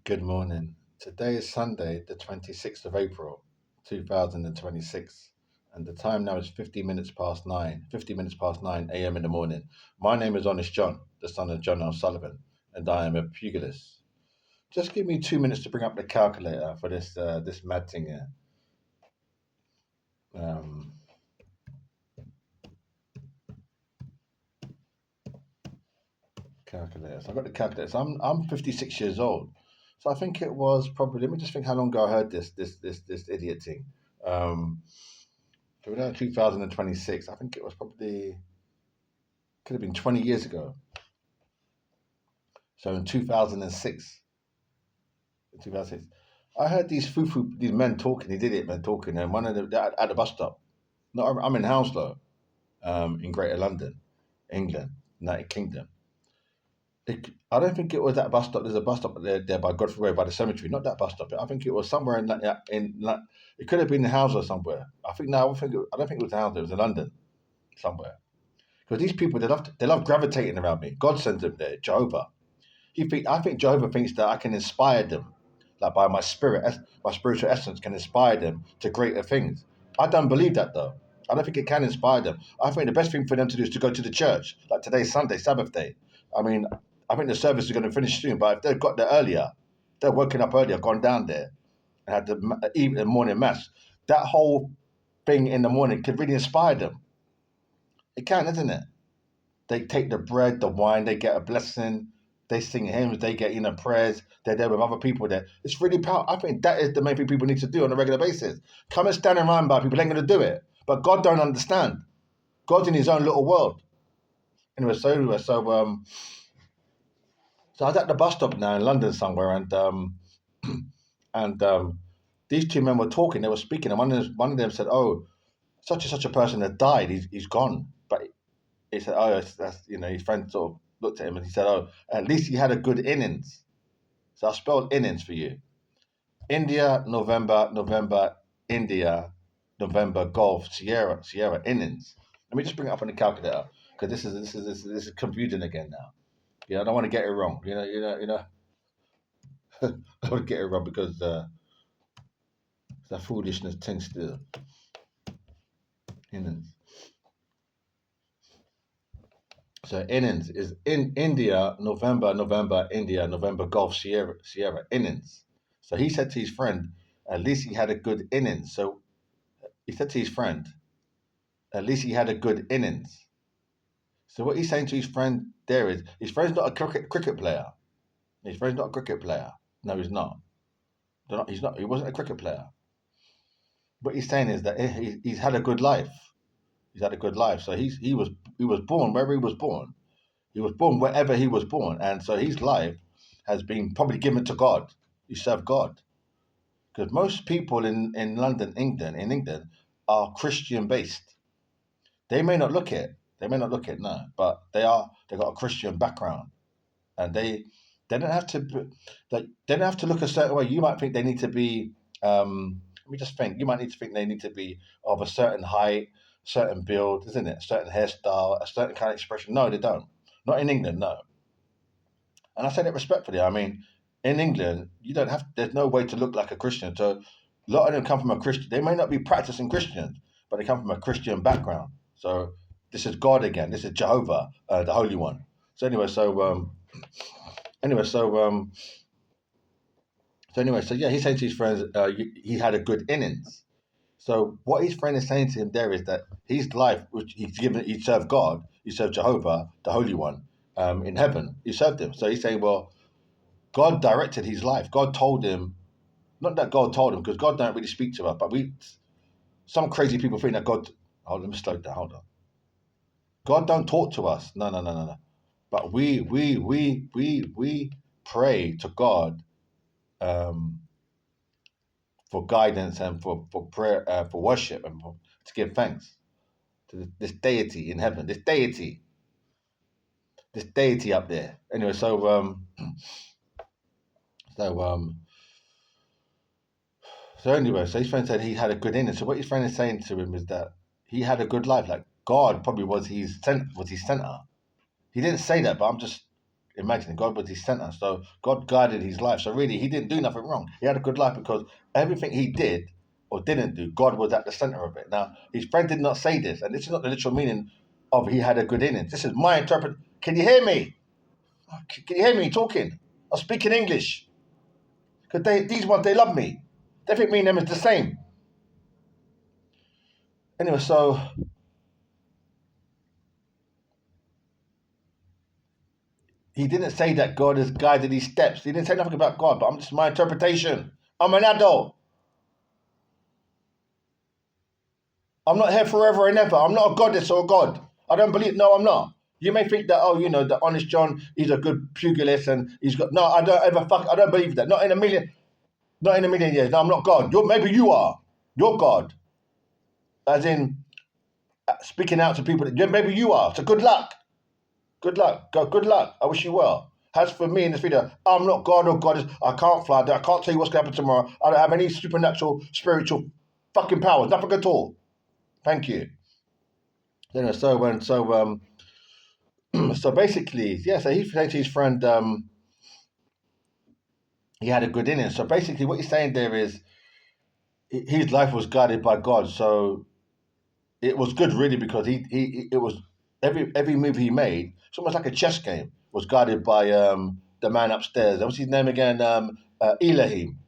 Good morning. Today is Sunday, the 26th of April, 2026, and the time now is 50 minutes past 9 a.m. in the morning. My name is Honest John, the son of John L. Sullivan, and I am a pugilist. Just give me 2 minutes to bring up the calculator for this mad thing here. Um, Calculator. So I've got the calculator. So I'm 56 years old. So I think it was probably. Let me just think how long ago I heard this idiot thing. Um, So we're now 2026. I think it was probably could have been 20 years ago. So in 2006, in 2006, I heard these men talking. These idiot men talking, and one of them at the bus stop. No, I'm in Hounslow, in Greater London, England, United Kingdom. I don't think it was that bus stop. There's a bus stop there by Godfrey Way by the cemetery. Not that bus stop. I think it was somewhere in it could have been in Hounslow somewhere. I think no. I don't think it was Hounslow. It was in London somewhere. Because these people, they love gravitating around me. God sends them there, Jehovah. I think Jehovah thinks that I can inspire them, like by my spirit, my spiritual essence can inspire them to greater things. I don't believe that though. I don't think it can inspire them. I think the best thing for them to do is to go to the church. Like today's Sunday, Sabbath day. I mean, I think the service is going to finish soon, but if they've got there earlier, they're woken up earlier, gone down there, and had the morning mass. That whole thing in the morning could really inspire them. It can, isn't it? They take the bread, the wine, they get a blessing, they sing hymns, they get, prayers, they're there with other people there. It's really powerful. I think that is the main thing people need to do on a regular basis. Come and stand around by people ain't going to do it. But God don't understand. God's in his own little world. So I was at the bus stop now in London somewhere, and these two men were talking, they were speaking, and one of them said, "Oh, such and such a person has died, he's gone." But he said, "Oh, his friend sort of looked at him and he said, oh, at least he had a good innings." So I spelled innings for you. India, November, November, India, November, Golf, Sierra, Sierra, innings. Let me just bring it up on the calculator because this is confusing again now. Yeah, I don't want to get it wrong. I don't want to get it wrong because that foolishness tends to innings. So innings is in India, November, November, India, November, Golf, Sierra, Sierra, innings. So he said to his friend, at least he had a good innings. So he said to his friend, at least he had a good innings. So what he's saying to his friend there is, his friend's not a cricket player. His friend's not a cricket player. No, he's not. He's not. He wasn't a cricket player. What he's saying is that he's had a good life. He's had a good life. So he was born wherever he was born. He was born wherever he was born, and so his life has been probably given to God. He served God because most people in London, England, are Christian based. They may not look it. They may not look it, no, but they are. They got a Christian background, and they don't have to. They don't have to look a certain way. You might think they need to be. Let me just think. You might need to think they need to be of a certain height, certain build, isn't it? A certain hairstyle, a certain kind of expression. No, they don't. Not in England, no. And I say that respectfully. I mean, in England, you don't have. There's no way to look like a Christian. So a lot of them come from a Christian. They may not be practicing Christians, but they come from a Christian background. So this is God again. This is Jehovah, the Holy One. So anyway, so um, so yeah, he's saying to his friends, he had a good innings. So what his friend is saying to him there is that his life, which he served God, he served Jehovah, the Holy One, in heaven. He served him. So he's saying, well, God directed his life. God told him, not that God told him, because God don't really speak to us, but some crazy people think that God, hold on, let me slow down, hold on. God don't talk to us. No, no, no, no, no. But we pray to God um, for guidance and for prayer, for worship and to give thanks to this deity in heaven, this deity up there. Anyway, so um, so his friend said he had a good innings. So what his friend is saying to him is that he had a good life. Like God probably was his center. He didn't say that, but I'm just Imagine, God was his center. So God guided his life. So really, he didn't do nothing wrong. He had a good life because everything he did or didn't do, God was at the center of it. Now, his friend did not say this, and this is not the literal meaning of he had a good innings. This is my interpret. Can you hear me? Can you hear me talking? I'm speaking English. Because these ones, they love me. They think me and them is the same. Anyway, so he didn't say that God has guided his steps. He didn't say nothing about God, but I'm just my interpretation. I'm an adult. I'm not here forever and ever. I'm not a goddess or a god. I don't believe. No, I'm not. You may think that, oh, the honest John, he's a good pugilist and he's got. No, I don't ever fuck. I don't believe that. Not in a million. Not in a million years. No, I'm not God. Maybe you are. You're God. As in speaking out to people. Maybe you are. So good luck. Good luck. Good luck. I wish you well. As for me in this video, I'm not God or goddess. I can't fly. I can't tell you what's going to happen tomorrow. I don't have any supernatural, spiritual fucking powers. Nothing at all. Thank you. Anyway, so basically, yeah. So he said to his friend, he had a good innings. So basically, what he's saying there is his life was guided by God. So it was good, really, because he it was every move he made. It's almost like a chess game. Was guided by the man upstairs. What's his name again? Elohim.